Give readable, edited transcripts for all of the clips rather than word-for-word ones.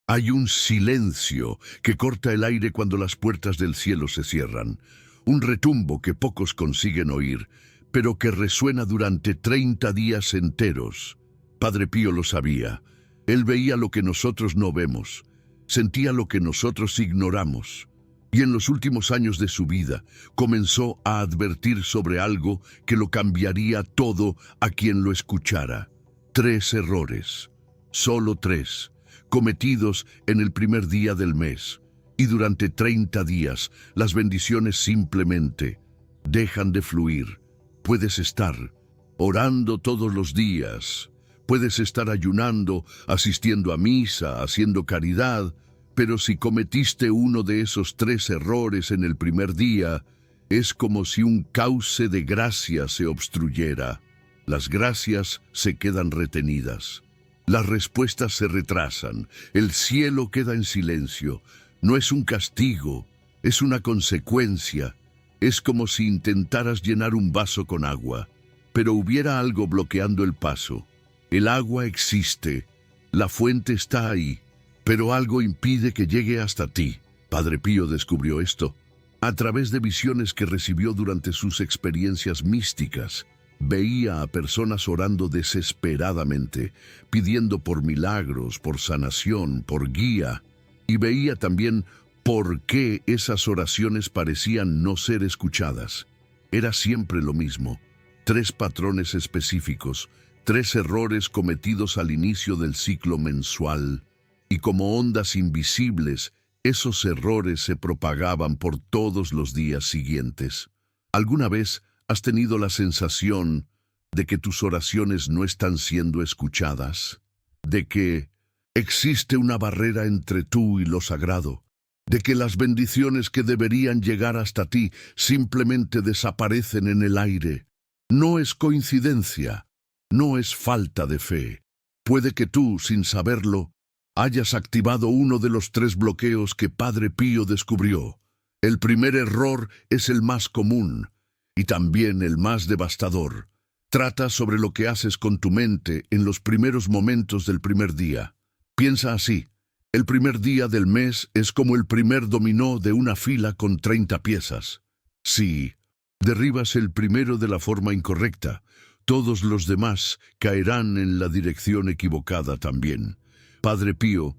Hay un silencio que corta el aire cuando las puertas del cielo se cierran, un retumbo que pocos consiguen oír, pero que resuena durante 30 días enteros. Padre Pío lo sabía. Él veía lo que nosotros no vemos, sentía lo que nosotros ignoramos. Y en los últimos años de su vida comenzó a advertir sobre algo que lo cambiaría todo a quien lo escuchara. 3 errores, solo 3, cometidos en el primer día del mes. Y durante 30 días las bendiciones simplemente dejan de fluir. Puedes estar orando todos los días, puedes estar ayunando, asistiendo a misa, haciendo caridad, pero si cometiste uno de esos 3 errores en el primer día, es como si un cauce de gracia se obstruyera. Las gracias se quedan retenidas. Las respuestas se retrasan. El cielo queda en silencio. No es un castigo, es una consecuencia. Es como si intentaras llenar un vaso con agua, pero hubiera algo bloqueando el paso. El agua existe, la fuente está ahí, pero algo impide que llegue hasta ti. Padre Pío descubrió esto a través de visiones que recibió durante sus experiencias místicas. Veía a personas orando desesperadamente, pidiendo por milagros, por sanación, por guía. Y veía también por qué esas oraciones parecían no ser escuchadas. Era siempre lo mismo. 3 patrones específicos, 3 errores cometidos al inicio del ciclo mensual. Y como ondas invisibles, esos errores se propagaban por todos los días siguientes. ¿Alguna vez has tenido la sensación de que tus oraciones no están siendo escuchadas? ¿De que existe una barrera entre tú y lo sagrado? ¿De que las bendiciones que deberían llegar hasta ti simplemente desaparecen en el aire? No es coincidencia, no es falta de fe. Puede que tú, sin saberlo, hayas activado uno de los 3 bloqueos que Padre Pío descubrió. El primer error es el más común y también el más devastador. Trata sobre lo que haces con tu mente en los primeros momentos del primer día. Piensa así: el primer día del mes es como el primer dominó de una fila con 30 piezas. Si derribas el primero de la forma incorrecta, todos los demás caerán en la dirección equivocada también. Padre Pío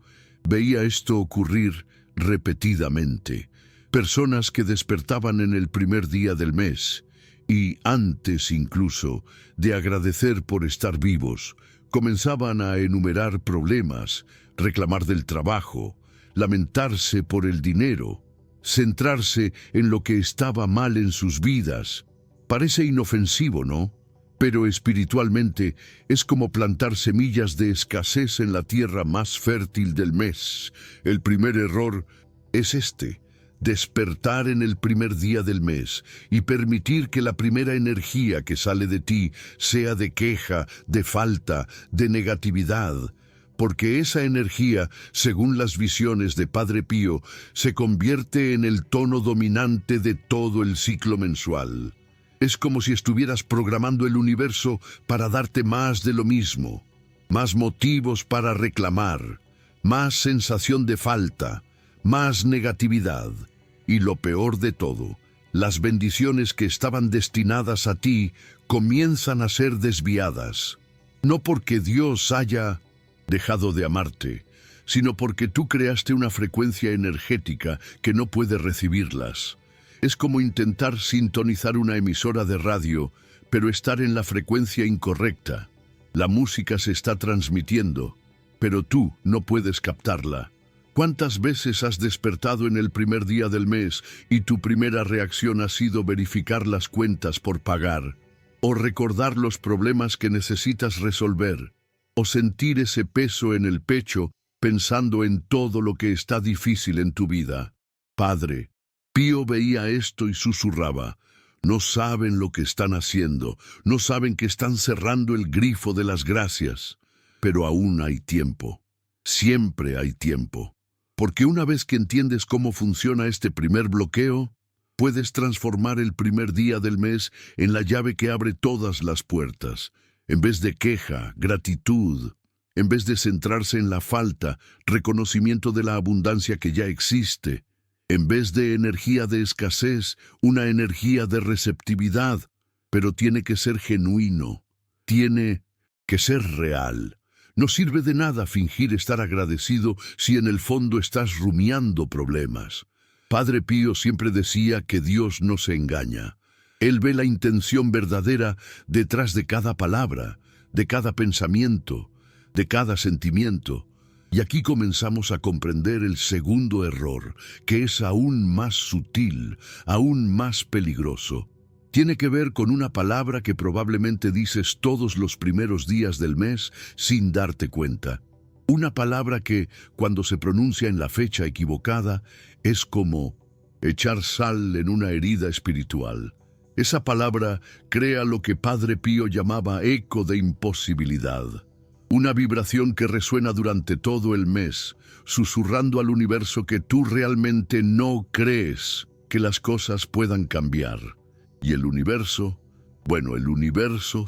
veía esto ocurrir repetidamente. Personas que despertaban en el primer día del mes y antes incluso de agradecer por estar vivos, comenzaban a enumerar problemas, reclamar del trabajo, lamentarse por el dinero, centrarse en lo que estaba mal en sus vidas. Parece inofensivo, ¿no? Pero espiritualmente es como plantar semillas de escasez en la tierra más fértil del mes. El primer error es este: despertar en el primer día del mes y permitir que la primera energía que sale de ti sea de queja, de falta, de negatividad. Porque esa energía, según las visiones de Padre Pío, se convierte en el tono dominante de todo el ciclo mensual. Es como si estuvieras programando el universo para darte más de lo mismo, más motivos para reclamar, más sensación de falta, más negatividad. Y lo peor de todo, las bendiciones que estaban destinadas a ti comienzan a ser desviadas. No porque Dios haya dejado de amarte, sino porque tú creaste una frecuencia energética que no puede recibirlas. Es como intentar sintonizar una emisora de radio, pero estar en la frecuencia incorrecta. La música se está transmitiendo, pero tú no puedes captarla. ¿Cuántas veces has despertado en el primer día del mes y tu primera reacción ha sido verificar las cuentas por pagar, o recordar los problemas que necesitas resolver, o sentir ese peso en el pecho pensando en todo lo que está difícil en tu vida? Padre Pío veía esto y susurraba: no saben lo que están haciendo, no saben que están cerrando el grifo de las gracias. Pero aún hay tiempo, siempre hay tiempo. Porque una vez que entiendes cómo funciona este primer bloqueo, puedes transformar el primer día del mes en la llave que abre todas las puertas. En vez de queja, gratitud. En vez de centrarse en la falta, reconocimiento de la abundancia que ya existe. En vez de energía de escasez, una energía de receptividad. Pero tiene que ser genuino. Tiene que ser real. No sirve de nada fingir estar agradecido si en el fondo estás rumiando problemas. Padre Pío siempre decía que Dios no se engaña. Él ve la intención verdadera detrás de cada palabra, de cada pensamiento, de cada sentimiento. Y aquí comenzamos a comprender el segundo error, que es aún más sutil, aún más peligroso. Tiene que ver con una palabra que probablemente dices todos los primeros días del mes sin darte cuenta. Una palabra que, cuando se pronuncia en la fecha equivocada, es como echar sal en una herida espiritual. Esa palabra crea lo que Padre Pío llamaba eco de imposibilidad. Una vibración que resuena durante todo el mes, susurrando al universo que tú realmente no crees que las cosas puedan cambiar. Y el universo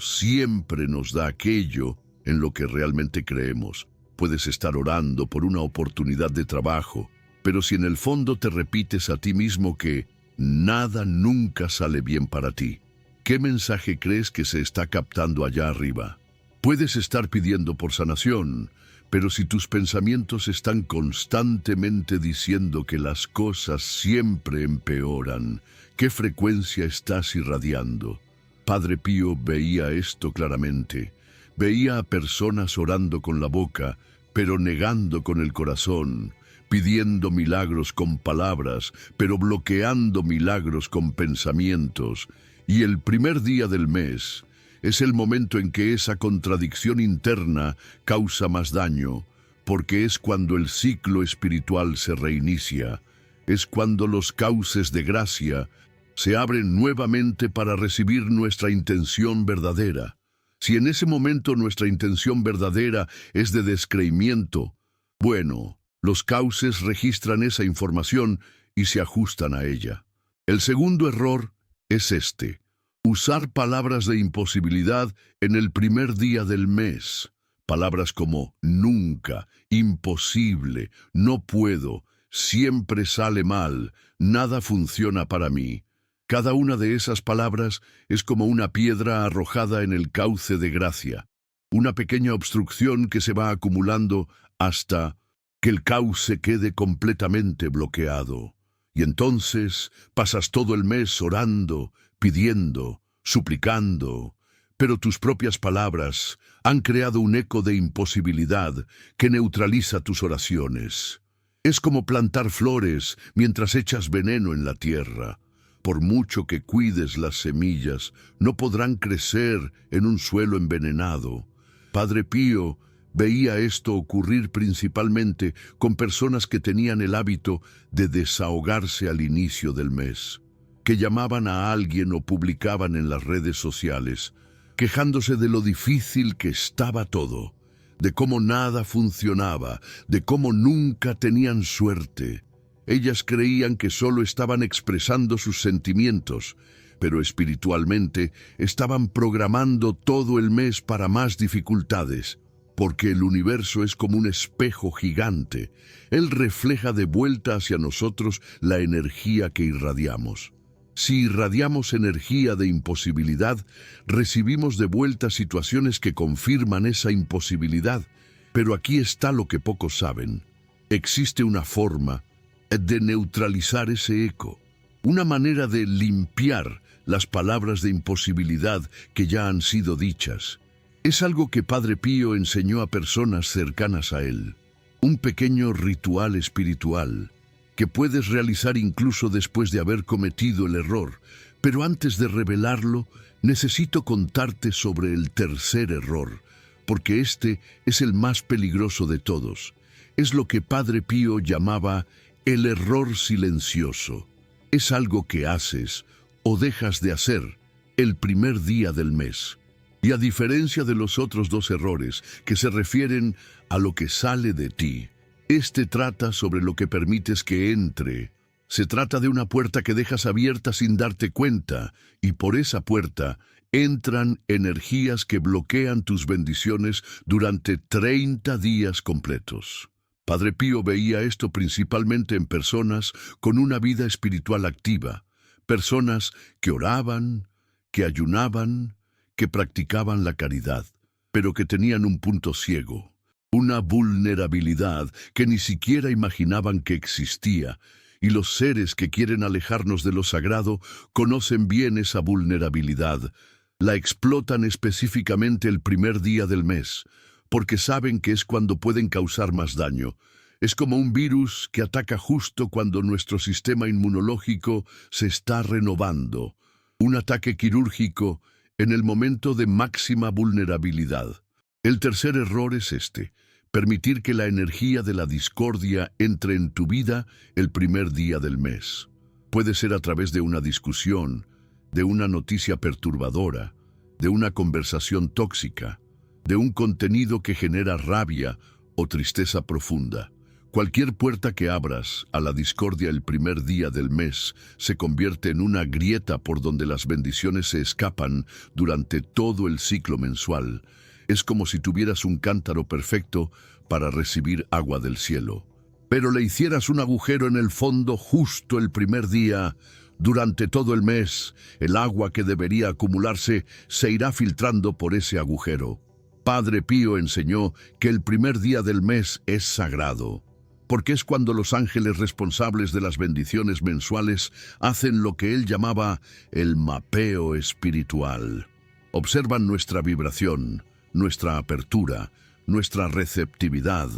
siempre nos da aquello en lo que realmente creemos. Puedes estar orando por una oportunidad de trabajo, pero si en el fondo te repites a ti mismo que nada nunca sale bien para ti, ¿qué mensaje crees que se está captando allá arriba? Puedes estar pidiendo por sanación, pero si tus pensamientos están constantemente diciendo que las cosas siempre empeoran, ¿qué frecuencia estás irradiando? Padre Pío veía esto claramente. Veía a personas orando con la boca, pero negando con el corazón, pidiendo milagros con palabras, pero bloqueando milagros con pensamientos. Y el primer día del mes es el momento en que esa contradicción interna causa más daño, porque es cuando el ciclo espiritual se reinicia, es cuando los cauces de gracia se abren nuevamente para recibir nuestra intención verdadera. Si en ese momento nuestra intención verdadera es de descreimiento, bueno, los cauces registran esa información y se ajustan a ella. El segundo error es este: usar palabras de imposibilidad en el primer día del mes. Palabras como nunca, imposible, no puedo, siempre sale mal, nada funciona para mí. Cada una de esas palabras es como una piedra arrojada en el cauce de gracia, una pequeña obstrucción que se va acumulando hasta que el cauce quede completamente bloqueado. Y entonces pasas todo el mes orando, pidiendo, suplicando, pero tus propias palabras han creado un eco de imposibilidad que neutraliza tus oraciones. Es como plantar flores mientras echas veneno en la tierra. Por mucho que cuides las semillas, no podrán crecer en un suelo envenenado. Padre Pío veía esto ocurrir principalmente con personas que tenían el hábito de desahogarse al inicio del mes, que llamaban a alguien o publicaban en las redes sociales, quejándose de lo difícil que estaba todo, de cómo nada funcionaba, de cómo nunca tenían suerte. Ellas creían que solo estaban expresando sus sentimientos, pero espiritualmente estaban programando todo el mes para más dificultades, porque el universo es como un espejo gigante. Él refleja de vuelta hacia nosotros la energía que irradiamos. Si irradiamos energía de imposibilidad, recibimos de vuelta situaciones que confirman esa imposibilidad. Pero aquí está lo que pocos saben. Existe una forma de neutralizar ese eco, una manera de limpiar las palabras de imposibilidad que ya han sido dichas. Es algo que Padre Pío enseñó a personas cercanas a él, un pequeño ritual espiritual que puedes realizar incluso después de haber cometido el error. Pero antes de revelarlo, necesito contarte sobre el tercer error, porque este es el más peligroso de todos. Es lo que Padre Pío llamaba el error silencioso. Es algo que haces o dejas de hacer el primer día del mes. Y a diferencia de los otros dos errores que se refieren a lo que sale de ti, este trata sobre lo que permites que entre. Se trata de una puerta que dejas abierta sin darte cuenta, y por esa puerta entran energías que bloquean tus bendiciones durante 30 días completos. Padre Pío veía esto principalmente en personas con una vida espiritual activa, personas que oraban, que ayunaban, que practicaban la caridad, pero que tenían un punto ciego, una vulnerabilidad que ni siquiera imaginaban que existía, y los seres que quieren alejarnos de lo sagrado conocen bien esa vulnerabilidad. La explotan específicamente el primer día del mes, porque saben que es cuando pueden causar más daño. Es como un virus que ataca justo cuando nuestro sistema inmunológico se está renovando. Un ataque quirúrgico en el momento de máxima vulnerabilidad. El tercer error es este: permitir que la energía de la discordia entre en tu vida el primer día del mes. Puede ser a través de una discusión, de una noticia perturbadora, de una conversación tóxica, de un contenido que genera rabia o tristeza profunda. Cualquier puerta que abras a la discordia el primer día del mes se convierte en una grieta por donde las bendiciones se escapan durante todo el ciclo mensual. Es como si tuvieras un cántaro perfecto para recibir agua del cielo, pero le hicieras un agujero en el fondo justo el primer día. Durante todo el mes, el agua que debería acumularse se irá filtrando por ese agujero. Padre Pío enseñó que el primer día del mes es sagrado, porque es cuando los ángeles responsables de las bendiciones mensuales hacen lo que él llamaba el mapeo espiritual. Observan nuestra vibración, nuestra apertura, nuestra receptividad.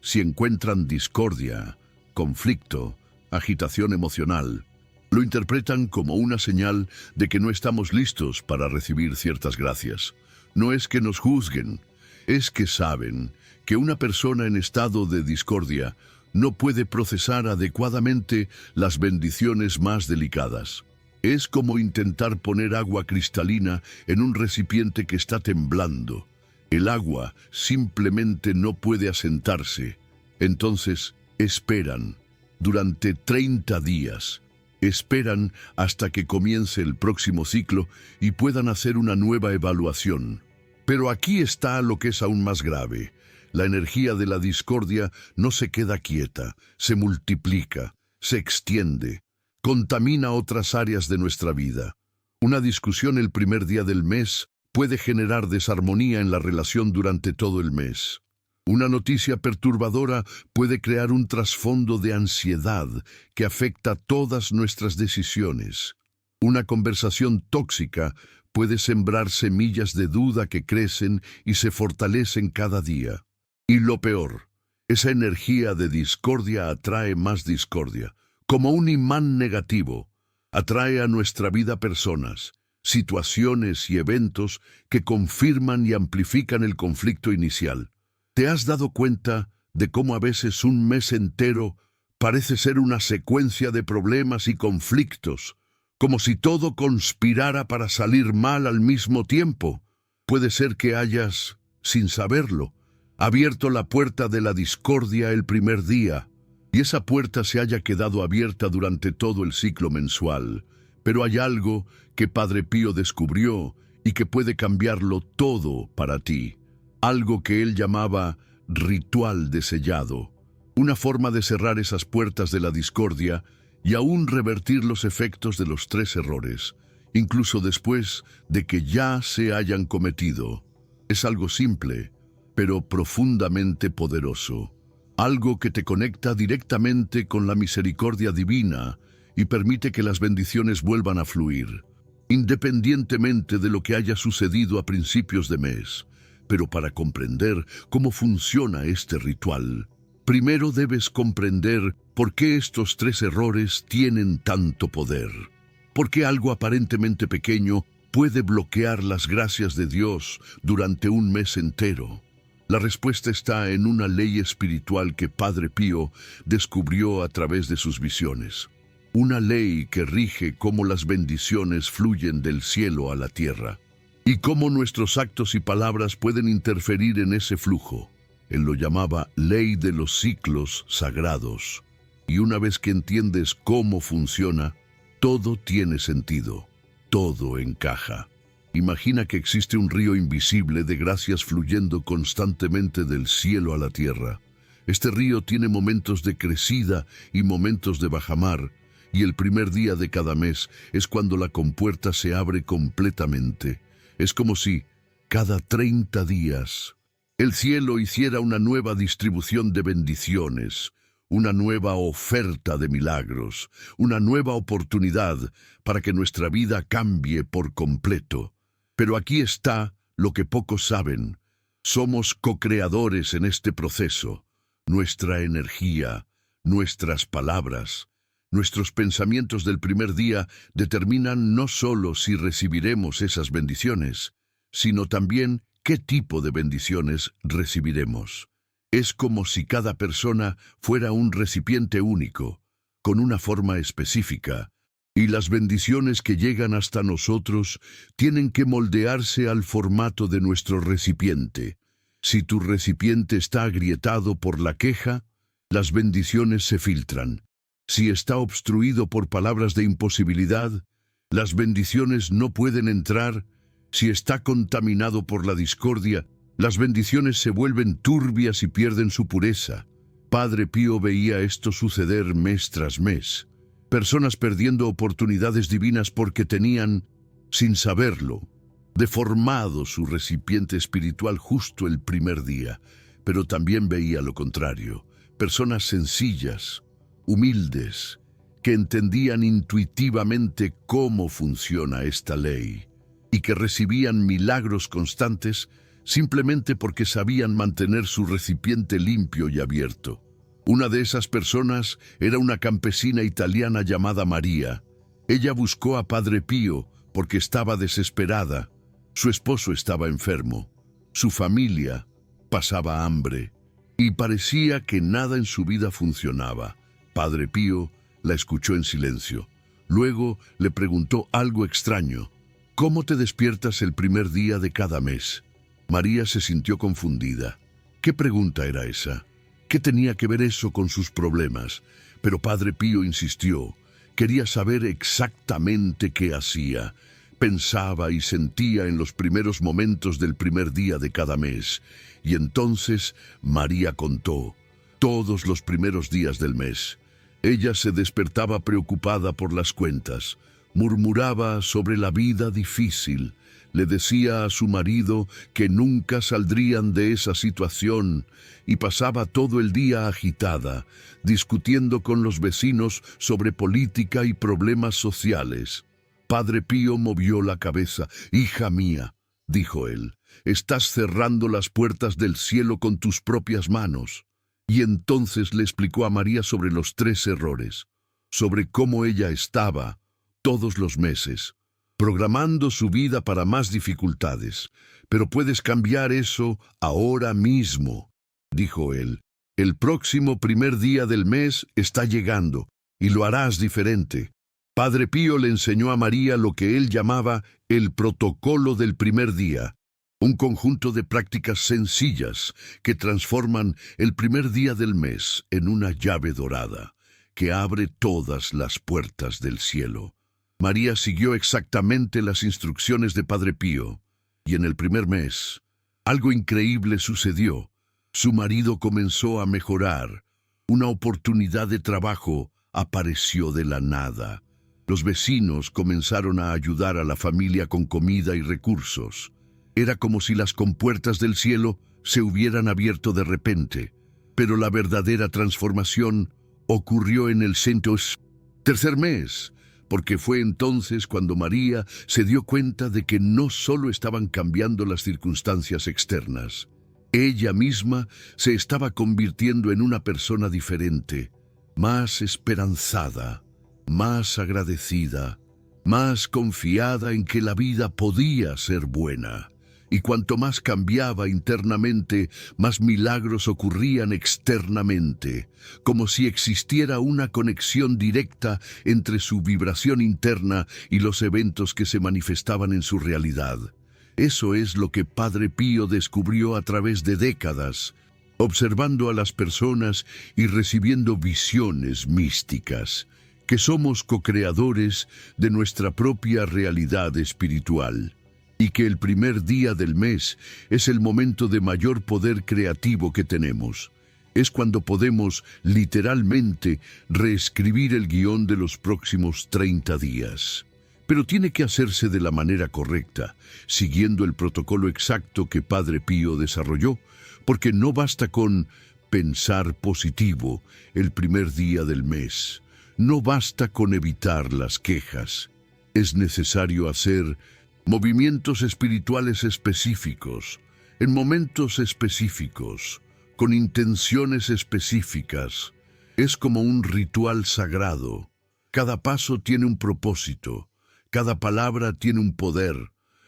Si encuentran discordia, conflicto, agitación emocional, lo interpretan como una señal de que no estamos listos para recibir ciertas gracias. No es que nos juzguen, es que saben que una persona en estado de discordia no puede procesar adecuadamente las bendiciones más delicadas. Es como intentar poner agua cristalina en un recipiente que está temblando. El agua simplemente no puede asentarse. Entonces esperan durante 30 días. Esperan hasta que comience el próximo ciclo y puedan hacer una nueva evaluación. Pero aquí está lo que es aún más grave. La energía de la discordia no se queda quieta, se multiplica, se extiende, contamina otras áreas de nuestra vida. Una discusión el primer día del mes puede generar desarmonía en la relación durante todo el mes. Una noticia perturbadora puede crear un trasfondo de ansiedad que afecta todas nuestras decisiones. Una conversación tóxica puede sembrar semillas de duda que crecen y se fortalecen cada día. Y lo peor, esa energía de discordia atrae más discordia. Como un imán negativo, atrae a nuestra vida personas, situaciones y eventos que confirman y amplifican el conflicto inicial. ¿Te has dado cuenta de cómo a veces un mes entero parece ser una secuencia de problemas y conflictos, como si todo conspirara para salir mal al mismo tiempo? Puede ser que hayas, sin saberlo, abierto la puerta de la discordia el primer día, y esa puerta se haya quedado abierta durante todo el ciclo mensual. Pero hay algo que Padre Pío descubrió y que puede cambiarlo todo para ti. Algo que él llamaba ritual de sellado. Una forma de cerrar esas puertas de la discordia y aún revertir los efectos de los 3 errores, incluso después de que ya se hayan cometido. Es algo simple, pero profundamente poderoso. Algo que te conecta directamente con la misericordia divina y permite que las bendiciones vuelvan a fluir, independientemente de lo que haya sucedido a principios de mes. Pero para comprender cómo funciona este ritual, primero debes comprender por qué estos 3 errores tienen tanto poder. ¿Por qué algo aparentemente pequeño puede bloquear las gracias de Dios durante un mes entero? La respuesta está en una ley espiritual que Padre Pío descubrió a través de sus visiones. Una ley que rige cómo las bendiciones fluyen del cielo a la tierra y cómo nuestros actos y palabras pueden interferir en ese flujo. Él lo llamaba ley de los ciclos sagrados. Y una vez que entiendes cómo funciona, todo tiene sentido, todo encaja. Imagina que existe un río invisible de gracias fluyendo constantemente del cielo a la tierra. Este río tiene momentos de crecida y momentos de bajamar, y el primer día de cada mes es cuando la compuerta se abre completamente. Es como si, cada 30 días, el cielo hiciera una nueva distribución de bendiciones, una nueva oferta de milagros, una nueva oportunidad para que nuestra vida cambie por completo. Pero aquí está lo que pocos saben. Somos co-creadores en este proceso. Nuestra energía, nuestras palabras, nuestros pensamientos del primer día determinan no solo si recibiremos esas bendiciones, sino también qué tipo de bendiciones recibiremos. Es como si cada persona fuera un recipiente único, con una forma específica, y las bendiciones que llegan hasta nosotros tienen que moldearse al formato de nuestro recipiente. Si tu recipiente está agrietado por la queja, las bendiciones se filtran. Si está obstruido por palabras de imposibilidad, las bendiciones no pueden entrar. Si está contaminado por la discordia, las bendiciones se vuelven turbias y pierden su pureza. Padre Pío veía esto suceder mes tras mes. Personas perdiendo oportunidades divinas porque tenían, sin saberlo, deformado su recipiente espiritual justo el primer día. Pero también veía lo contrario. Personas sencillas, humildes, que entendían intuitivamente cómo funciona esta ley y que recibían milagros constantes simplemente porque sabían mantener su recipiente limpio y abierto. Una de esas personas era una campesina italiana llamada María. Ella buscó a Padre Pío porque estaba desesperada. Su esposo estaba enfermo, su familia pasaba hambre y parecía que nada en su vida funcionaba. Padre Pío la escuchó en silencio. Luego le preguntó algo extraño. ¿Cómo te despiertas el primer día de cada mes? María se sintió confundida. ¿Qué pregunta era esa? ¿Qué tenía que ver eso con sus problemas? Pero Padre Pío insistió. Quería saber exactamente qué hacía. Pensaba y sentía en los primeros momentos del primer día de cada mes. Y entonces María contó todos los primeros días del mes. Ella se despertaba preocupada por las cuentas. Murmuraba sobre la vida difícil. Le decía a su marido que nunca saldrían de esa situación y pasaba todo el día agitada, discutiendo con los vecinos sobre política y problemas sociales. Padre Pío movió la cabeza. «Hija mía», dijo él, «estás cerrando las puertas del cielo con tus propias manos». Y entonces le explicó a María sobre los 3 errores, sobre cómo ella estaba, todos los meses, programando su vida para más dificultades. «Pero puedes cambiar eso ahora mismo», dijo él. «El próximo primer día del mes está llegando y lo harás diferente». Padre Pío le enseñó a María lo que él llamaba el protocolo del primer día, un conjunto de prácticas sencillas que transforman el primer día del mes en una llave dorada que abre todas las puertas del cielo. María siguió exactamente las instrucciones de Padre Pío, y en el primer mes, algo increíble sucedió. Su marido comenzó a mejorar. Una oportunidad de trabajo apareció de la nada. Los vecinos comenzaron a ayudar a la familia con comida y recursos. Era como si las compuertas del cielo se hubieran abierto de repente, pero la verdadera transformación ocurrió en el tercer mes, porque fue entonces cuando María se dio cuenta de que no solo estaban cambiando las circunstancias externas. Ella misma se estaba convirtiendo en una persona diferente, más esperanzada, más agradecida, más confiada en que la vida podía ser buena. Y cuanto más cambiaba internamente, más milagros ocurrían externamente, como si existiera una conexión directa entre su vibración interna y los eventos que se manifestaban en su realidad. Eso es lo que Padre Pío descubrió a través de décadas, observando a las personas y recibiendo visiones místicas, que somos co-creadores de nuestra propia realidad espiritual. y que el primer día del mes es el momento de mayor poder creativo que tenemos. Es cuando podemos, literalmente, reescribir el guión de los próximos 30 días. Pero tiene que hacerse de la manera correcta, siguiendo el protocolo exacto que Padre Pío desarrolló, porque no basta con pensar positivo el primer día del mes. No basta con evitar las quejas. Es necesario hacer movimientos espirituales específicos, en momentos específicos, con intenciones específicas. Es como un ritual sagrado. Cada paso tiene un propósito, cada palabra tiene un poder,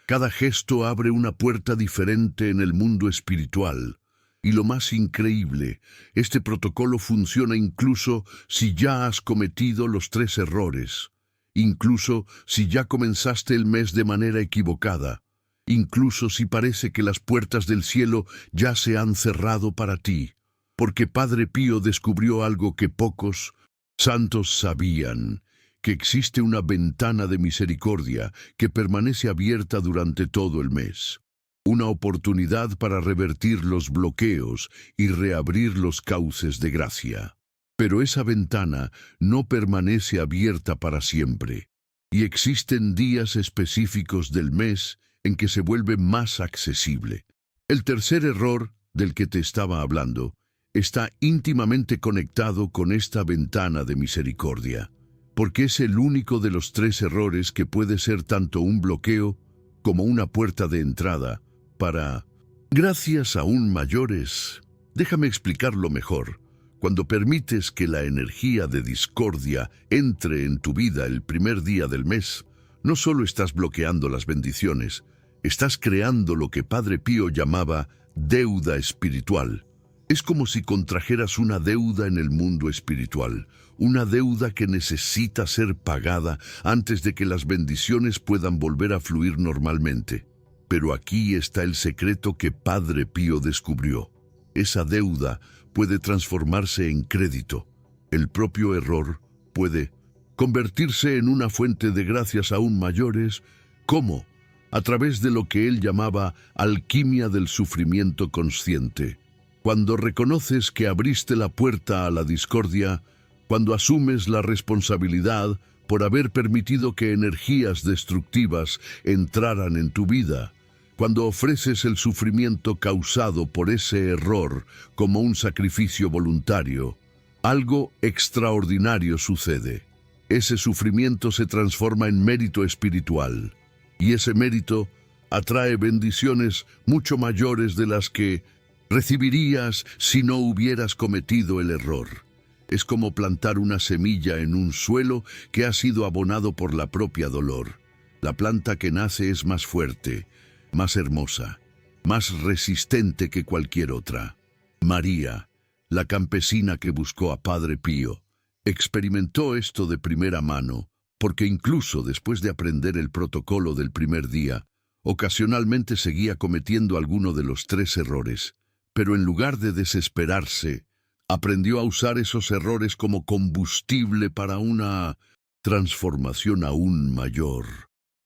cada gesto abre una puerta diferente en el mundo espiritual. Y lo más increíble, este protocolo funciona incluso si ya has cometido los 3 errores, incluso si ya comenzaste el mes de manera equivocada, incluso si parece que las puertas del cielo ya se han cerrado para ti, porque Padre Pío descubrió algo que pocos santos sabían, que existe una ventana de misericordia que permanece abierta durante todo el mes. Una oportunidad para revertir los bloqueos y reabrir los cauces de gracia. Pero esa ventana no permanece abierta para siempre, y existen días específicos del mes en que se vuelve más accesible. El tercer error del que te estaba hablando está íntimamente conectado con esta ventana de misericordia, porque es el único de los 3 errores que puede ser tanto un bloqueo como una puerta de entrada para gracias aún mayores. Déjame explicarlo mejor. Cuando permites que la energía de discordia entre en tu vida el primer día del mes, no solo estás bloqueando las bendiciones, estás creando lo que Padre Pío llamaba deuda espiritual. Es como si contrajeras una deuda en el mundo espiritual, una deuda que necesita ser pagada antes de que las bendiciones puedan volver a fluir normalmente. Pero aquí está el secreto que Padre Pío descubrió. Esa deuda puede transformarse en crédito. El propio error puede convertirse en una fuente de gracias aún mayores. ¿Cómo? A través de lo que él llamaba alquimia del sufrimiento consciente. Cuando reconoces que abriste la puerta a la discordia, cuando asumes la responsabilidad por haber permitido que energías destructivas entraran en tu vida, cuando ofreces el sufrimiento causado por ese error como un sacrificio voluntario, algo extraordinario sucede. Ese sufrimiento se transforma en mérito espiritual, y ese mérito atrae bendiciones mucho mayores de las que recibirías si no hubieras cometido el error. Es como plantar una semilla en un suelo que ha sido abonado por la propia dolor. La planta que nace es más fuerte, más hermosa, más resistente que cualquier otra. María, la campesina que buscó a Padre Pío, experimentó esto de primera mano, porque incluso después de aprender el protocolo del primer día, ocasionalmente seguía cometiendo alguno de los 3 errores, pero en lugar de desesperarse, aprendió a usar esos errores como combustible para una transformación aún mayor.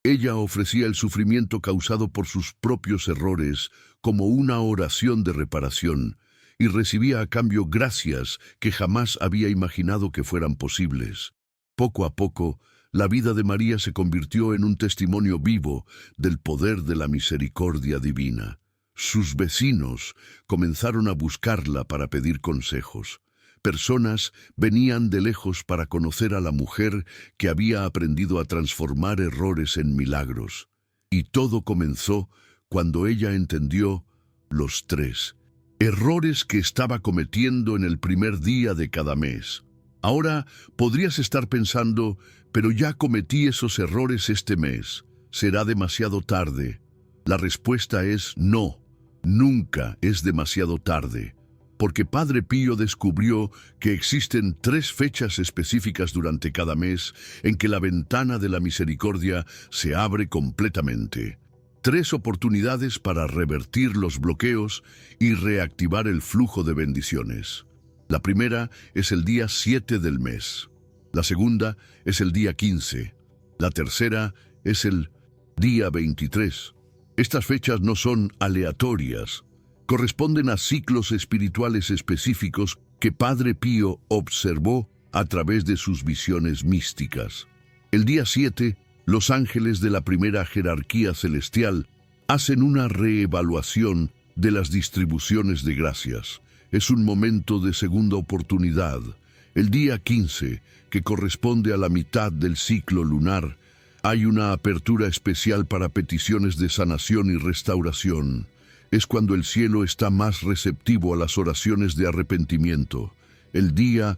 Ella ofrecía el sufrimiento causado por sus propios errores como una oración de reparación y recibía a cambio gracias que jamás había imaginado que fueran posibles. Poco a poco, la vida de María se convirtió en un testimonio vivo del poder de la misericordia divina. Sus vecinos comenzaron a buscarla para pedir consejos. Personas venían de lejos para conocer a la mujer que había aprendido a transformar errores en milagros. Y todo comenzó cuando ella entendió los 3 errores que estaba cometiendo en el primer día de cada mes. Ahora podrías estar pensando, pero ya cometí esos errores este mes. ¿Será demasiado tarde? La respuesta es no, nunca es demasiado tarde. Porque Padre Pío descubrió que existen 3 fechas específicas durante cada mes en que la ventana de la misericordia se abre completamente. 3 oportunidades para revertir los bloqueos y reactivar el flujo de bendiciones. La primera es el día 7 del mes. La segunda es el día 15. La tercera es el día 23. Estas fechas no son aleatorias, corresponden a ciclos espirituales específicos que Padre Pío observó a través de sus visiones místicas. El día 7, los ángeles de la primera jerarquía celestial hacen una reevaluación de las distribuciones de gracias. Es un momento de segunda oportunidad. El día 15, que corresponde a la mitad del ciclo lunar, hay una apertura especial para peticiones de sanación y restauración. Es cuando el cielo está más receptivo a las oraciones de arrepentimiento. El día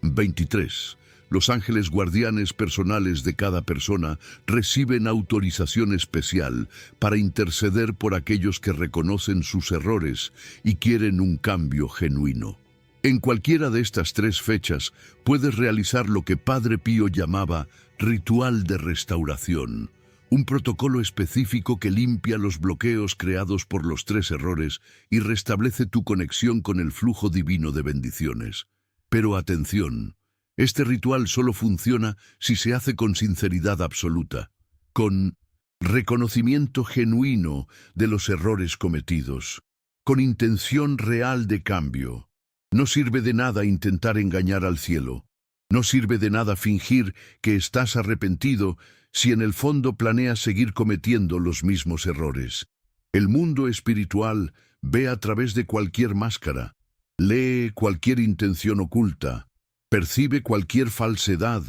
23, los ángeles guardianes personales de cada persona reciben autorización especial para interceder por aquellos que reconocen sus errores y quieren un cambio genuino. En cualquiera de estas 3 fechas puedes realizar lo que Padre Pío llamaba ritual de restauración, un protocolo específico que limpia los bloqueos creados por los 3 errores y restablece tu conexión con el flujo divino de bendiciones. Pero atención, este ritual solo funciona si se hace con sinceridad absoluta, con reconocimiento genuino de los errores cometidos, con intención real de cambio. No sirve de nada intentar engañar al cielo. No sirve de nada fingir que estás arrepentido si en el fondo planeas seguir cometiendo los mismos errores. El mundo espiritual ve a través de cualquier máscara, lee cualquier intención oculta, percibe cualquier falsedad,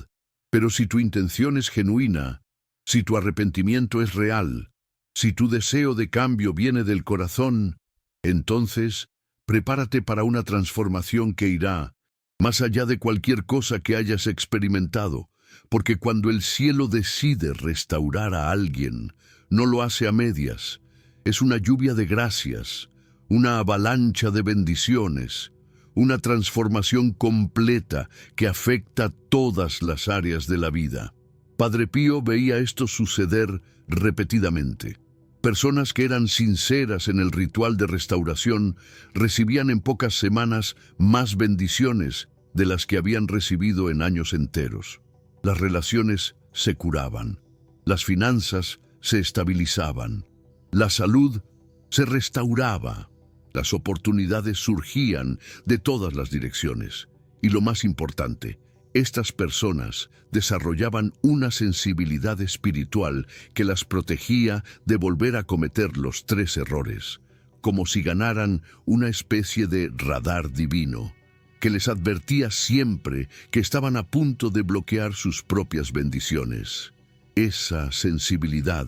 pero si tu intención es genuina, si tu arrepentimiento es real, si tu deseo de cambio viene del corazón, entonces prepárate para una transformación que irá más allá de cualquier cosa que hayas experimentado, porque cuando el cielo decide restaurar a alguien, no lo hace a medias. Es una lluvia de gracias, una avalancha de bendiciones, una transformación completa que afecta todas las áreas de la vida. Padre Pío veía esto suceder repetidamente. Personas que eran sinceras en el ritual de restauración recibían en pocas semanas más bendiciones de las que habían recibido en años enteros. Las relaciones se curaban, las finanzas se estabilizaban, la salud se restauraba, las oportunidades surgían de todas las direcciones. Y lo más importante, estas personas desarrollaban una sensibilidad espiritual que las protegía de volver a cometer los 3 errores, como si ganaran una especie de radar divino, que les advertía siempre que estaban a punto de bloquear sus propias bendiciones. Esa sensibilidad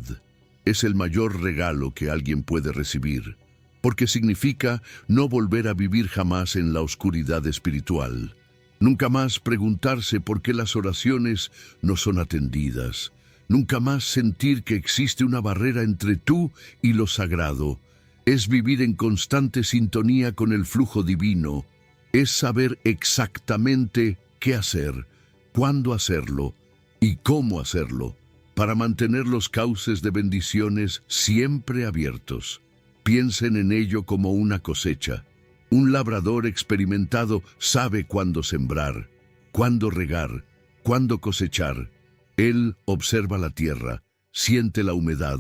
es el mayor regalo que alguien puede recibir, porque significa no volver a vivir jamás en la oscuridad espiritual. Nunca más preguntarse por qué las oraciones no son atendidas. Nunca más sentir que existe una barrera entre tú y lo sagrado. Es vivir en constante sintonía con el flujo divino. Es saber exactamente qué hacer, cuándo hacerlo y cómo hacerlo, para mantener los cauces de bendiciones siempre abiertos. Piensen en ello como una cosecha. Un labrador experimentado sabe cuándo sembrar, cuándo regar, cuándo cosechar. Él observa la tierra, siente la humedad,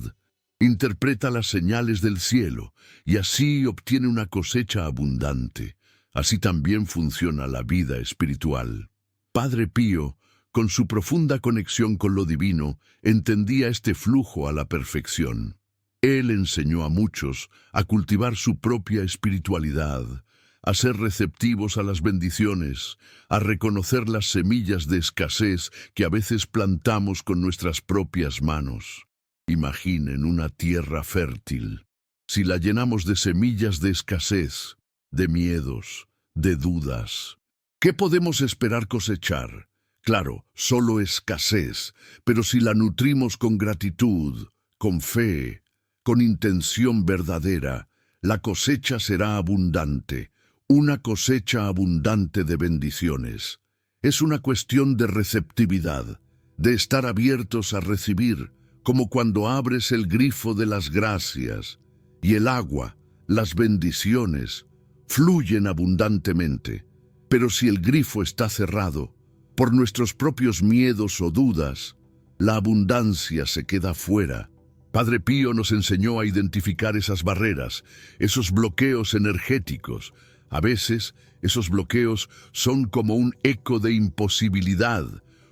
interpreta las señales del cielo y así obtiene una cosecha abundante. Así también funciona la vida espiritual. Padre Pío, con su profunda conexión con lo divino, entendía este flujo a la perfección. Él enseñó a muchos a cultivar su propia espiritualidad, a ser receptivos a las bendiciones, a reconocer las semillas de escasez que a veces plantamos con nuestras propias manos. Imaginen una tierra fértil. Si la llenamos de semillas de escasez, de miedos, de dudas, ¿qué podemos esperar cosechar? Claro, solo escasez, pero si la nutrimos con gratitud, con fe, con intención verdadera, la cosecha será abundante, una cosecha abundante de bendiciones. Es una cuestión de receptividad, de estar abiertos a recibir, como cuando abres el grifo de las gracias, y el agua, las bendiciones, fluyen abundantemente. Pero si el grifo está cerrado, por nuestros propios miedos o dudas, la abundancia se queda fuera. Padre Pío nos enseñó a identificar esas barreras, esos bloqueos energéticos. A veces, esos bloqueos son como un eco de imposibilidad,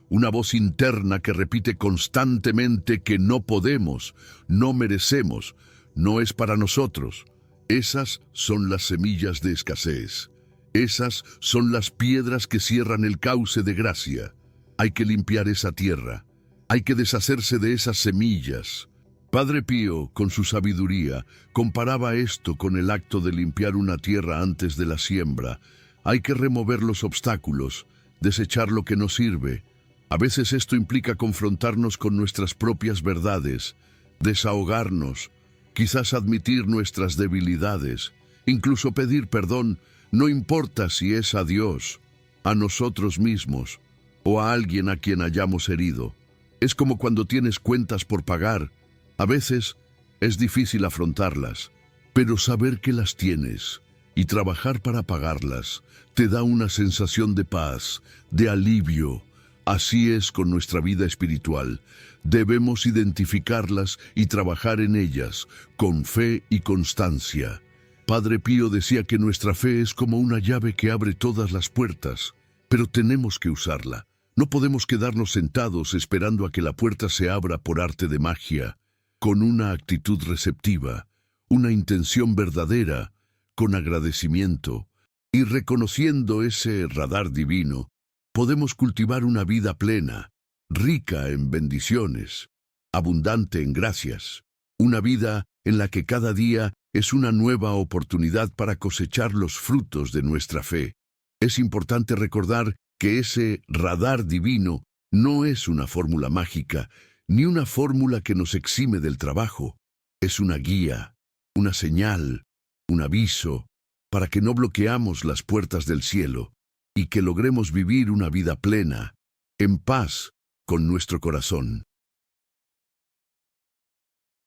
una voz interna que repite constantemente que no podemos, no merecemos, no es para nosotros. Esas son las semillas de escasez. Esas son las piedras que cierran el cauce de gracia. Hay que limpiar esa tierra. Hay que deshacerse de esas semillas. Padre Pío, con su sabiduría, comparaba esto con el acto de limpiar una tierra antes de la siembra. Hay que remover los obstáculos, desechar lo que no sirve. A veces esto implica confrontarnos con nuestras propias verdades, desahogarnos, quizás admitir nuestras debilidades, incluso pedir perdón, no importa si es a Dios, a nosotros mismos o a alguien a quien hayamos herido. Es como cuando tienes cuentas por pagar. A veces es difícil afrontarlas, pero saber que las tienes y trabajar para pagarlas te da una sensación de paz, de alivio. Así es con nuestra vida espiritual. Debemos identificarlas y trabajar en ellas con fe y constancia. Padre Pío decía que nuestra fe es como una llave que abre todas las puertas, pero tenemos que usarla. No podemos quedarnos sentados esperando a que la puerta se abra por arte de magia. Con una actitud receptiva, una intención verdadera, con agradecimiento y reconociendo ese radar divino, podemos cultivar una vida plena, rica en bendiciones, abundante en gracias, una vida en la que cada día es una nueva oportunidad para cosechar los frutos de nuestra fe. Es importante recordar que ese radar divino no es una fórmula mágica, ni una fórmula que nos exime del trabajo. Es una guía, una señal, un aviso, para que no bloqueamos las puertas del cielo y que logremos vivir una vida plena, en paz con nuestro corazón.